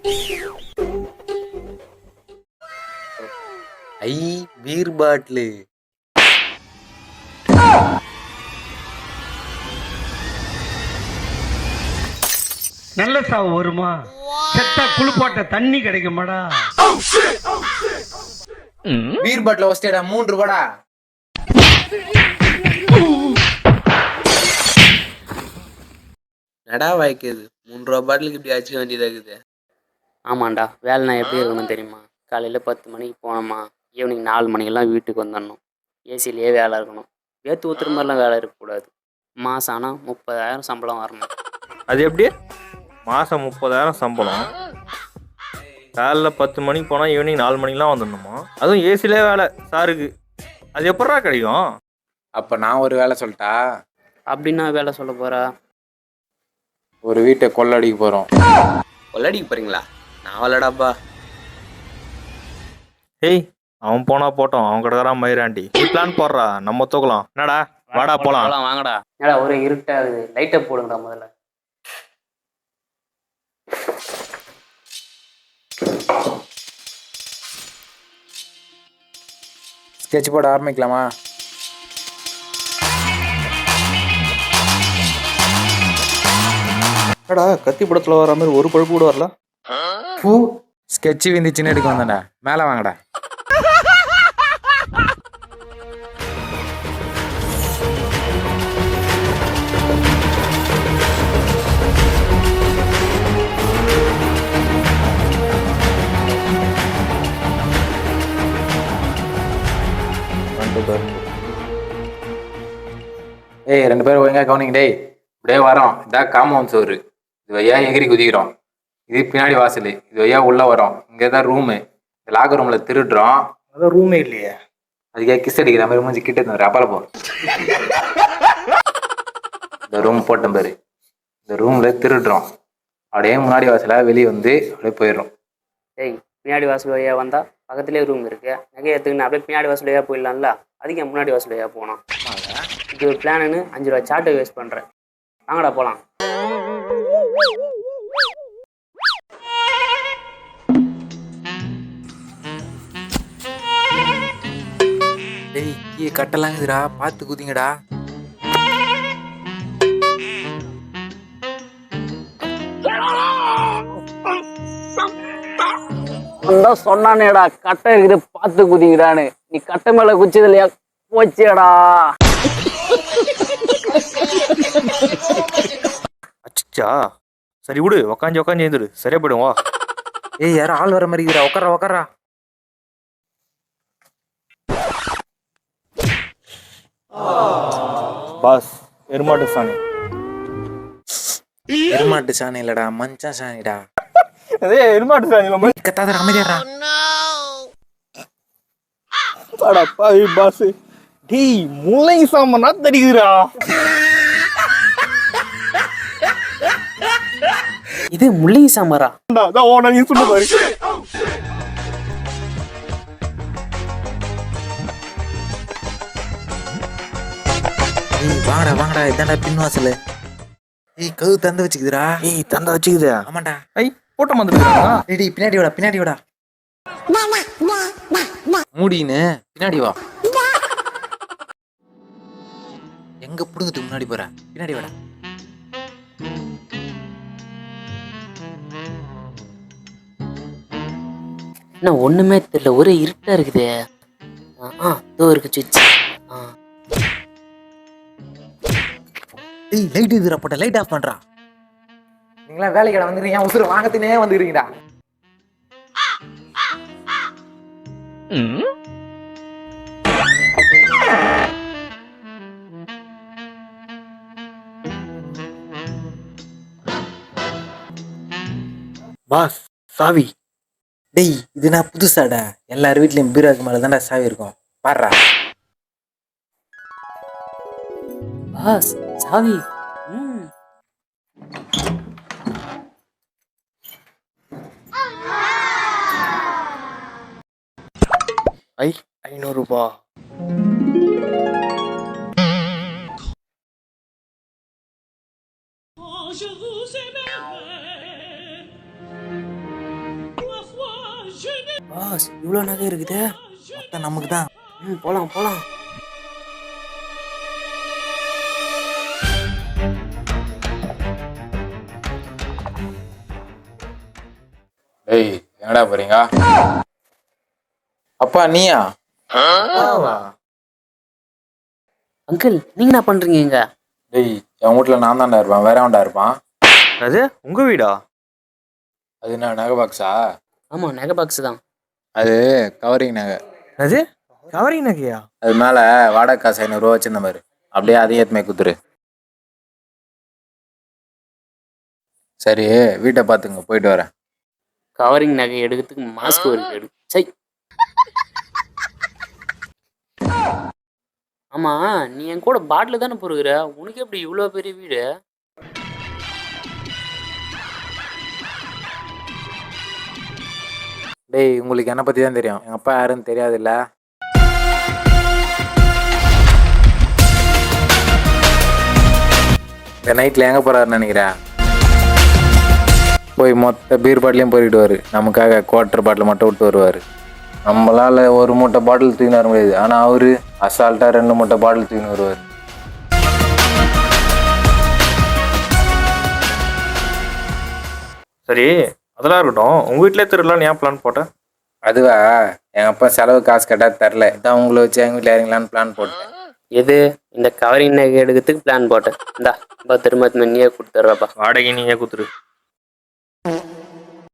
ஐ beer bottle. நல்ல சாவு வருமா? செத்தா குளிப்பாட்ட தண்ணி கிடைக்குமாடா? பீர் பாட்டில வச்சிட்டா 3 ரூபாடா. நடா வாய்க்குது 3 ரூபா பாட்டிலுக்கு இப்படி அடிச்சுக்க வேண்டியதாகுது. ஆமாண்டா, வேலை நான் எப்படி இருக்கணும் தெரியுமா? காலையில் 10 மணிக்கு போனோமா, ஈவினிங் 4 மணிக்கெல்லாம் வீட்டுக்கு வந்துடணும். ஏசிலேயே வேலை இருக்கணும். வேற்று ஊற்றுற மாதிரிலாம் வேலை இருக்கக்கூடாது. மாதம் ஆனால் 30,000 சம்பளம் வரணும். அது எப்படி? மாதம் 30,000 சம்பளம், காலைல 10 மணிக்கு போனால் ஈவினிங் 4 மணிக்கெலாம் வந்துடணுமா? அதுவும் ஏசிலே வேலை சாருக்கு. அது எப்படா கிடைக்கும்? அப்போ நான் ஒரு வேலை சொல்லிட்டா? அப்படின்னா வேலை சொல்ல போகிறா? ஒரு வீட்டை கொள்ளடிக்க போகிறோம். கொள்ளடிக்க போகிறீங்களா? நான் வரலடாப்பா. ஏய், அவன் போனா போட்டோம், அவன் கிடக்குறான் மயிராண்டி. நீ பிளான் போடுறா, நம்ம தூக்கலாம். என்னடா, வாடா போலாம். வாங்கடா. ஏடா ஒரே இருட்டாகுது, லைட்டை போடுங்கடா முதல்ல. ஸ்கெட்ச் போட ஆரம்பிக்கலாமா? என்னடா கத்தி படத்தில் வர மாதிரி ஒரு பழுப்பு கூட வரல? பூ ஸ்கெட்சு விந்து சின்ன எடுக்க வந்தேன்டா. மேலே வாங்கடா. ஏய் 2 பேரும் ஒழுங்கா கவனிங்க. டேய் இப்படியே வரோம். இதான் காம்பவுண்ட் சோறு. இது வழியா எகிரி குதிக்கிறோம். இது பின்னாடி வாசல். இது வழியா உள்ள வரோம். இங்கே தான் ரூமு. இந்த லாக்கர் ரூமில் திருடுறோம். அதான் ரூமே இல்லையே. அதுக்கே கிஸ் அடிக்கிற மாதிரி மூஞ்சி கிட்ட இருந்தாரு. அப்பால போ. இந்த ரூம் போட்டேன் பாரு. இந்த ரூமில் திருடுறோம். அப்படியே முன்னாடி வாசலாக வெளியே வந்து அப்படியே போயிடுறோம். ஏய், பின்னாடி வாசல் வழியாக வந்தால் பக்கத்துலேயே ரூம் இருக்குது. நகையை எடுத்துக்கின்னு அப்படியே பின்னாடி வாசல் வழியாக போயிடலாம்ல. அதுக்கு என் முன்னாடி வாசல் வழியாக போனோம். இது ஒரு பிளானுன்னு 5 ரூபா சாட்டை வேஸ்ட் பண்ணுறேன். வாங்கடா போகலாம். டேய் கீழே கட்டலாங்குதுடா. பார்த்து குதிங்கடா. சொன்னானேடா கட்டை இருக்குது பார்த்து குதிங்கடான்னு. நீ கட்டை மேலே குச்சது இல்லையா? போச்சேடா. அச்சா, சரி விடு, உக்காஞ்சி எழுந்துடு, சரியா போயிடும். வா. ஏய் யாரும் ஆள் வர மாதிரி இருக்குடா. உக்காரா. பாஸ், எருமாட்டு சாணி. எருமாட்டு சாணி இல்லடா, மஞ்சா சாணிடா. அதே எருமாட்டு சாணி. கத்தாத அமைதியாடா. பாவி பாஸ். டேய் முல்லை சாமனா தெரியுதுடா. இது முள்ளிகை சாம்பாரா? அதான் ஓன நீ சொல்லு பாரு. ஏய் வாங்கடா. இதான்டா பின் வாசல். ஏய் கவு தந்து வச்சுக்குதுடா. ஏய் தந்தா வச்சுக்குதா? ஆமாண்டா. ஐ போட்டோ வந்துருக்காங்க. டேய் பின்னாடி வாடா. மூடின்னு பின்னாடி வா. எங்க புடுங்கிட்டு முன்னாடி போற? பின்னாடி வாடா. என்ன ஒண்ணுமே தெரியல, ஒரே இருட்டா இருக்குதே. தோ இருக்கு சுவிட்ச். டேய் லைட் இதுடா. போட்ட லைட் ஆஃப் பண்றா. நீங்களா வேலைக்கு வந்துருக்கீங்க. உசுறு வாங்கத்தினே வந்துருக்கீங்கடா. பாஸ் சாவி. டேய் இது நான் புதுசாடா. எல்லார் வீட்லயும் பீராக்கு மேல தான்டா சாவி இருக்கும். பாடுறா. பாஸ் சாவி. ஐ 500 ரூபாய். பாஸ் இவ்வளோ நகை இருக்குது. மொத்தம் நமக்கு தான். போலாம் போலாம். டேய் எங்கடா போறீங்க? அப்பா நீயா? அங்கிள் நீங்க என்ன பண்றீங்க இங்க? டேய் என் வீட்டில் நான் தான்டா இருப்பேன், வேற வேண்டா இருப்பான். அது உங்க வீடா? அது என்ன நகை பாக்ஸா? ஆமா நகை பாக்ஸ் தான். அது கவரிங் நகை. அது கவரிங் நகையா? அது மேலே வாடகை காசு 500 வச்சிருந்த மாதிரி அப்படியே அதையும் ஏற்றுமே குத்துரு. சரி வீட்டை பார்த்துங்க, போயிட்டு வரேன். கவரிங் நகை எடுக்கிறதுக்கு மாஸ்க் ஒரு எடு. சை. ஆமா நீ என் கூட பாட்டில் தானே பொறுக்கிற, உனக்கு எப்படி இவ்வளோ பெரிய வீடு? டேய் உங்களுக்கு என்னை பற்றி தான் தெரியும், எங்கள் அப்பா யாருன்னு தெரியாதுல்ல. இந்த நைட்டில் எங்கே போகிறாருன்னு நினைக்கிறேன்? போய் மொத்த பீர் பாட்டிலையும் போயிடுவார், நமக்காக குவார்ட்டர் பாட்டில் மட்டும் விட்டு வருவார். நம்மளால் ஒரு மூட்டை பாட்டில் தூக்கின்னு வர முடியாது, ஆனால் அவர் அசால்ட்டாக 2 மூட்டை பாட்டில் தூக்கின்னு வருவார். சரி அதெல்லாம் இருக்கட்டும், உங்க வீட்டிலே திருடலாம் ஏன் பிளான் போட்டேன்? அதுவா, எங்கள் அப்பா செலவு காசு கேட்டால் தரல, இதான் உங்களை வச்சு எங்கள் வீட்டில் இறங்கலான்னு பிளான் போட்டேன். எது இந்த கவரிங் நகை எடுக்கிறதுக்கு பிளான் போட்டேன். இந்தா திரும்ப நீயே கொடுத்துட்றப்பா. வாடகை நீயே கொடுத்துரு.